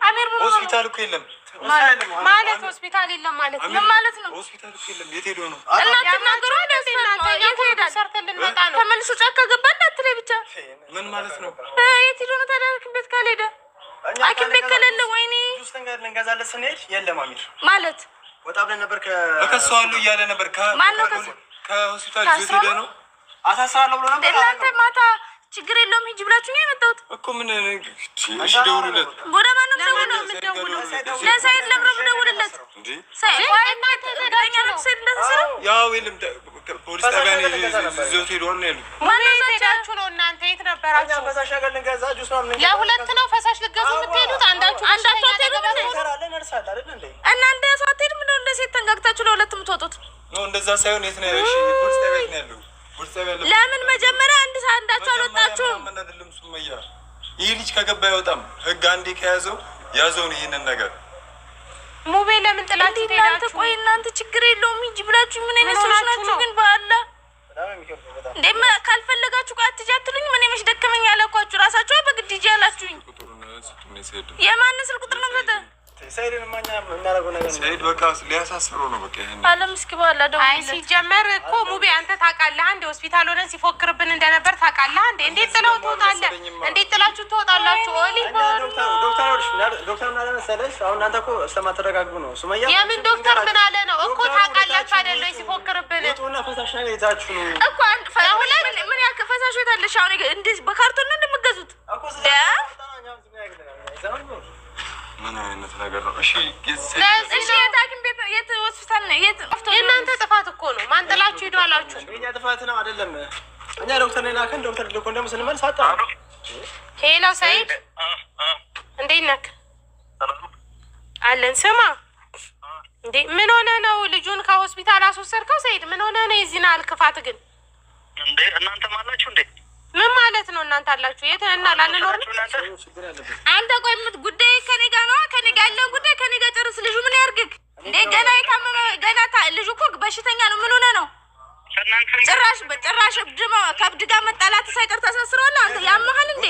አሚር ሆስፒታል እኮ የለም ማለት ሆስፒታል የለም ማለት ምን ማለት ነው? ሆስፒታል እኮ የለም። የት ሄዶ ነው? እናንተ ነገሩ የት ሄዳል? ሰርተን ልንመጣ ነው። ተመልሶ ጫካ ገባ እንዳትለኝ ብቻ። ምን ማለት ነው? የት ሄዶ ነው ታዲያ? ሐኪም ቤት ካልሄደ ሐኪም ቤት ከሌለ ወይኔ ጁስ ነገር ልንገዛለት ስንሄድ የለም አሚር ማለት ወጣ ብለን ነበር። እከሰዋለሁ እያለ ነበር። ከሆስፒታል ጁስ ሄደ ነው አሳሳለሁ ብሎ ነበር። እናንተ ማታ ችግር የለውም ሂጂ ብላችሁ ነው የመጣሁት እኮ። ምን እሺ ደውሉለት። ወደ ማንም ደውሉ። ለሰይድ ለምን ደውልለት እንዴ? ሰይድ እናንተ ተዳኛ ነው ሰይድ ለሰራ ያው የለም ፖሊስ ጣቢያ ነው ይዘው ሄደዋል ነው ያሉት። ማነው ሄዳችሁ ነው እናንተ? የት ነበራችሁ? ፈሳሽ ነገር ልንገዛ ጁስ ነው ምን ለሁለት ነው ፈሳሽ ልገዙ የምትሄዱት? አንዳችሁ አትሄዱም እንዴ? እና እንደ ሰው አትሄዱም እንዴ? እንደ ሴት ተንጋግታችሁ ለሁለት የምትወጡት ነው? እንደዛ ሳይሆን የት ነው? እሺ ፖሊስ ጣቢያ ነው ያለው። ለምን መጀመሪያ አንዳችሁ አልወጣችሁም? ምን አይደለም ሱመያ፣ ይህ ልጅ ከገባ አይወጣም። ህግ አንዴ ከያዘው ያዘውን ይሄንን ነገር ሙቤ ለምን ጥላችሁ ሄዳችሁ? ቆይ እናንተ ችግር የለውም ሂጂ ብላችሁ ምን አይነት ሰዎች ናችሁ ግን? በአላህ እንደማ ካልፈለጋችሁ ቆይ አትጂ አትሉኝም? እኔ መች ደከመኝ ያለኳችሁ ራሳችሁ በግድ ሂጂ ያላችሁኝ። የማንን ስልክ ቁጥር ነው የምሰጠው? ሰይድን ማኛ እናረጋው ነገር ሰይድ በቃ ሊያሳስረው ነው በቃ። ይሄን አለም እስኪ በኋላ ደውል። አይ ሲጀመር እኮ ሙቤ አንተ ታውቃለህ አንዴ ሆስፒታል ሆነን ሲፎክርብን እንደነበር ታውቃለህ አንዴ። እንዴት ጥለው ትወጣለህ? እንዴት ጥላችሁ ትወጣላችሁ? ኦሊ ዶክተር ምን አለ መሰለሽ፣ አሁን እናንተ እኮ ስለማትረጋጉ ነው ሱመያ። የምን ዶክተር ምን አለ ነው እኮ ታውቃላችሁ አይደል? ሲፎክርብን ወጡና ፈሳሽ ነገር ይዛችሁ ነው እኮ አንድ ምን ያክል ፈሳሽ ይታለሽ? አሁን እንዴ በካርቶን ነው እንደምትገዙት? ምን አይነት ነገር ነው? እሺ የታኪም ቤት የት ሆስፒታል ነው? የት የእናንተ ጥፋት እኮ ነው። ማን ጥላችሁ ሄዱ አላችሁ? የእኛ ጥፋት ነው አይደለም። እኛ ዶክተር ነን ላከን። ዶክተር ልኮ እንደምስልመን ሳጣ ሄሎ ሰይድ እንዴት ነህ? አለን። ስማ እንዴ ምን ሆነ ነው ልጁን ከሆስፒታል አስወሰድከው? ሰይድ ምን ሆነ ነው? የዚህን አልክፋት ግን እንዴ እናንተ ማላችሁ እንዴ? ምን ማለት ነው እናንተ አላችሁ? የት እና ላንኖር ነው? አንተ ቆይ ጉዳይ ከኔ ጋር ነው። ከኔ ጋር ያለው ጉዳይ ከኔ ጋር ጨርስ። ልጁ ምን ያርግክ እንዴ? ገና የታመመ ገና ልጁ እኮ በሽተኛ ነው። ምን ሆነ ነው? ጭራሽ ድማ ከብድ ጋር መጣላት ሳይቀር ተሳስረዋል። አንተ ያመሃል እንዴ?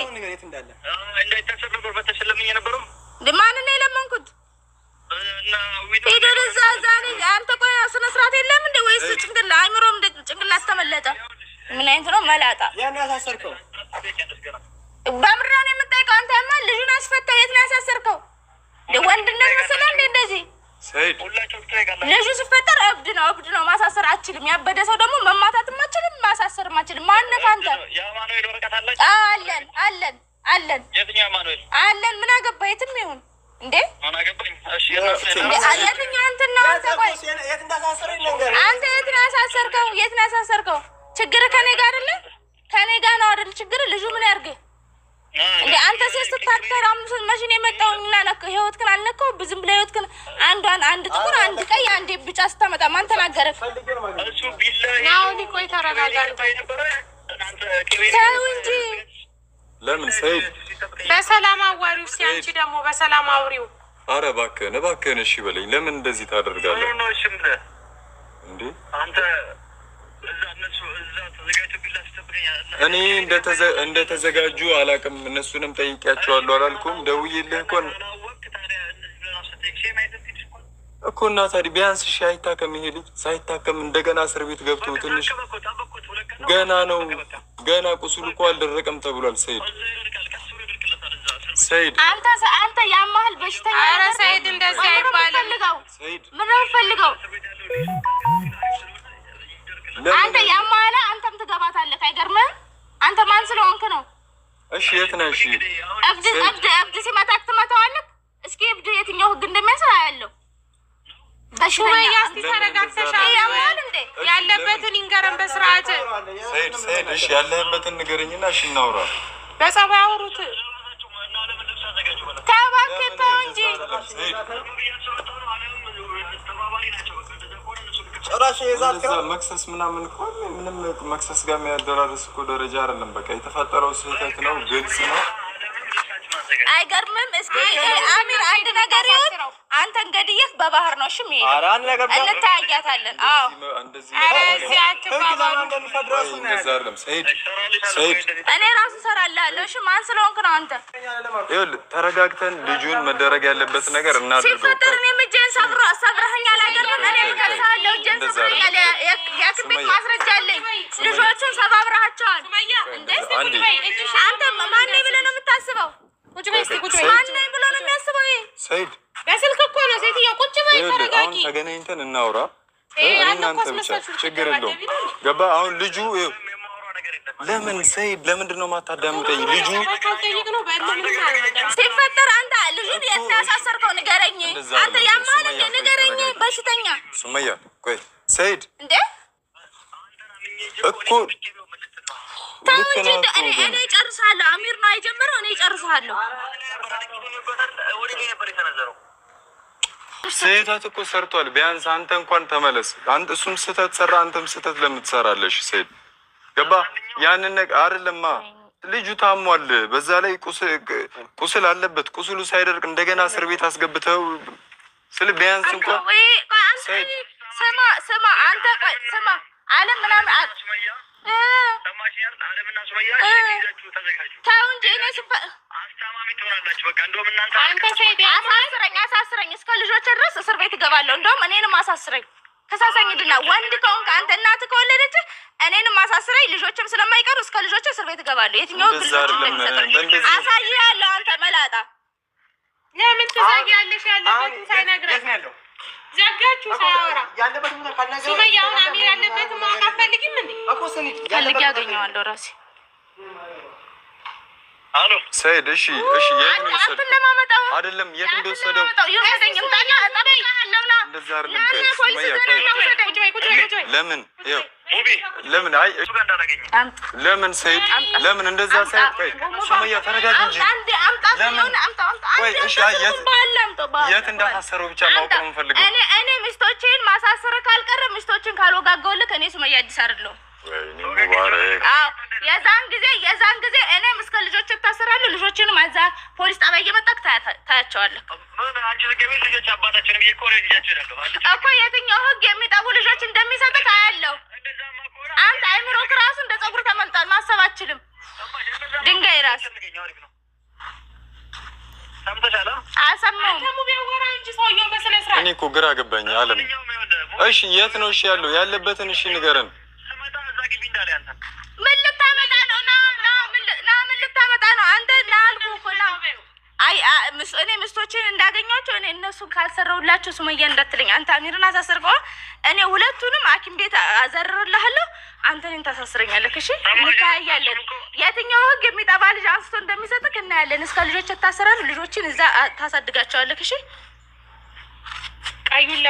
ማን ነው የለመንኩት? ሄደህ እዛ አንተ ቆይ ስነ ስርዓት የለም እንዴ? ወይስ አይምሮም ጭንቅላት ተመለጠ? ምን አይነት ነው መላጣ? ያን ያሳሰርከው በምድር ነው የምጠይቀው? አንተ ያማ ልጁን አስፈተው የት ነው ያሳሰርከው? ወንድነት መሰለህ እንዴ እንደዚህ? ሰይድ ልጁ ሲፈጠር እብድ ነው ማሳሰር አችልም። ያበደ ሰው ደግሞ መማታትም አችልም ማሳሰርም አችልም። ማነህ አንተ? የአማኑኤል ወረቀት አለን የትኛው አማኑኤል አለን? ምን አገባህ? የትም ይሁን እንዴ ምን አገባኝ? እሺ የትኛው እንትን ነው? አንተ ቆይ የት እንዳሳሰረኝ ነገር አንተ የት ነው ያሳሰርከው? የት ነው ያሳሰርከው? ችግር ከኔ ጋር አይደለ? ከኔ ጋር ነው አይደል ችግር? ልጁ ምን ያርግ እንዴ? አንተ ስትታተር አምስት ማሽን የመጣው እና ለከ ህይወትክን አልነከው ብዙም ብለ ህይወትክን አንድ ጥቁር አንድ ቀይ አንድ ቢጫ ስታመጣ ማን ተናገረ? እሱ ቢላህ ናው ሊቆይ ተረጋጋ ተው እንጂ። ለምን ሰይድ በሰላም አዋሪው ሲያንቺ ደግሞ በሰላም አውሪው። ኧረ እባክህን እሺ በለኝ። ለምን እንደዚህ ታደርጋለህ እንዴ? አንተ እኔ እንደተዘጋጁ አላውቅም። እነሱንም ጠይቄያቸዋለሁ አላልኩም? ደውዬልህ እኮ እና ታዲያ ቢያንስ እሺ አይታከም። ይሄ ልጅ ሳይታከም እንደገና እስር ቤት ገብቶ ትንሽ ገና ቁስሉ እኮ አልደረቀም ተብሏል። ሰይድ አንተ ያማህል በሽተኛ። ኧረ ሰይድ እንደዚህ አይባልም። ምን ነው ፈልገው? አንተ ያማለ አንተም ትገባታለህ። አይገርምህም? አንተ ማን ስለሆንክ ነው? እሺ የት ነሽ? እብድ ሲመታክ ትመታዋለህ። እስኪ እብድ የትኛው ህግ እንደሚያስራ ያለው በሽተኛ እስቲ ተረጋግተሽ ያማል እንዴ? ያለበትን ይንገረን በስርዓት። ሰይድ እሺ ያለህበትን ንገረኝና እሺ እናውራ። በጸባይ አውሩት። ተባክህ ተው እንጂ መክሰስ ምናምን እኮ ምንም መክሰስ ጋር የሚያደራርስ እኮ ደረጃ አይደለም። በቃ የተፈጠረው ስህተት ነው፣ ግልጽ ነው። አይገርምም? እስኪ አሚር አንድ ነገር ይሁን፣ አንተ እንግዲህ በባህር ነው እሺ የሚሄደው፣ እንታያታለን። አዎ እኔ ራሱ እሰራልሃለሁ። እሺ ማን ስለሆንክ ነው አንተ? ይኸውልህ ተረጋግተን ልጁን መደረግ ያለበት ነገር እናድርገው። ሲፈጠር እኔም እጄን ሰብረኸኛል። አይገርምም? እኔ እከሳለሁ፣ እጄን ሰብረኸኛል። የሐኪም ቤት ማስረጃ አለኝ። ልጆቹን ሰባብረሃቸዋል። አንተ ማን ነኝ ብለህ ነው የምታስበው? ማን ነኝ ብሎ ነው የሚያስበው? ይሄ ሰይድ በስልክ እኮ ነው። ሴትዮ ቁጭ በይ፣ ተረጋጊ። አሁን ተገናኝተን እናውራ። እናንተ ብቻ ችግር የለውም። ገባ? አሁን ልጁ ለምን ሰይድ ለምንድን ነው የማታዳምጠኝ? ልጁ ሲፈጠር አንተ ልጁን የት ነው ያሳሰርከው? ንገረኝ። አንተ ያማል እንደ ንገረኝ። በሽተኛ ሱመያ ቆይ ሰይድ እንዴ እኮ ተው እንጂ እኔ እጨርሳለሁ። አሚር ነው የጀመረው፣ እኔ እጨርሳለሁ። ስህተት እኮ ሰርቷል። ቢያንስ አንተ እንኳን ተመለስ። አንተ እሱም ስህተት ሰራ፣ አንተም ስህተት ለምን ትሰራለሽ? ሰይድ ገባ? ያንን ነገር አይደለማ። ልጁ ታሟል፣ በዛ ላይ ቁስል አለበት። ቁስሉ ሳይደርቅ እንደገና እስር ቤት አስገብተው ስለ ቢያንስ እንኳን ስማ አንተ ስማ አለም ምናምን ተው እንጂ እኔ አሳስረኝ እስከ ልጆች ድረስ እስር ቤት እገባለሁ። እንደውም እኔንም አሳስረኝ ከሳሳኝ ድና ወንድ ከሆንክ አንተ እናትህ ከወለደች እኔንም አሳስረኝ። ልጆችም ስለማይቀሩ እስከ ልጆች እስር ቤት እገባለሁ። የትኛው ልጆች አሳይሃለሁ። አንተ መላጣ ለምን ትዘጊያለሽ? ያለበትን ሳይነግረን ዘጋችሁ ሳያወራ ሱመያ አሁን አሚር ያለበትን ማወቅ አትፈልጊም እንዴ? ፈልጌ ያገኘዋለሁ ራሴ። አሎ ሰይድ እሺ የት ነው የወሰደው? አይደለም የት እንደወሰደው ለምን ይኸው ለምን አይ ለምን ሰይድ ለምን እንደዛ ሳይሆን ቆይ ሱመያ ተረጋጊ እንጂ ለምን ቆይ እሺ የት እንዳሳሰረው ብቻ ማወቅ ነው የምፈልገው። እኔ ሚስቶችን ማሳሰር ካልቀረ ሚስቶችን ካልወጋገውልክ እኔ ሱመያ አዲስ አይደለሁም። የዛን ጊዜ እኔም እስከ ልጆች ታሰራለሁ። ልጆችንም እዛ ፖሊስ ጣቢያ እየመጣክ ታያቸዋለህ እኮ። የትኛው ህግ የሚጠቡ ልጆች እንደሚሰጥህ ታያለሁ። አንተ አይምሮክ ራሱ እንደ ፀጉር ተመልጧል። ማሰብ አችልም። ድንጋይ ራስ አልሰማሁም። እኔ እኮ ግራ ገባኝ አለም። እሺ የት ነው እሺ ያለው? ያለበትን እሺ ንገረን። ምን ልታመጣ ነው? ምን ልታመጣ ነው? አንተ ላልኩህ እኮ ነው። እኔ ምስቶችን እንዳገኘኋቸው እኔ እነሱን ካልሰራሁላቸው ሱመያ እንዳትለኝ። አንተ አሚርን አሳስርከው፣ እኔ ሁለቱንም ሐኪም ቤት አዘርርልሃለሁ። አንተ እኔን ታሳስረኛለህ። እሺ እንታያለን። የትኛው ህግ የሚጠባ ልጅ አንስቶ እንደሚሰጥክ እናያለን። እስከ ልጆች ታሰራሉ። ልጆችን እዛ ታሳድጋቸዋለህ። እሺ ቀዩን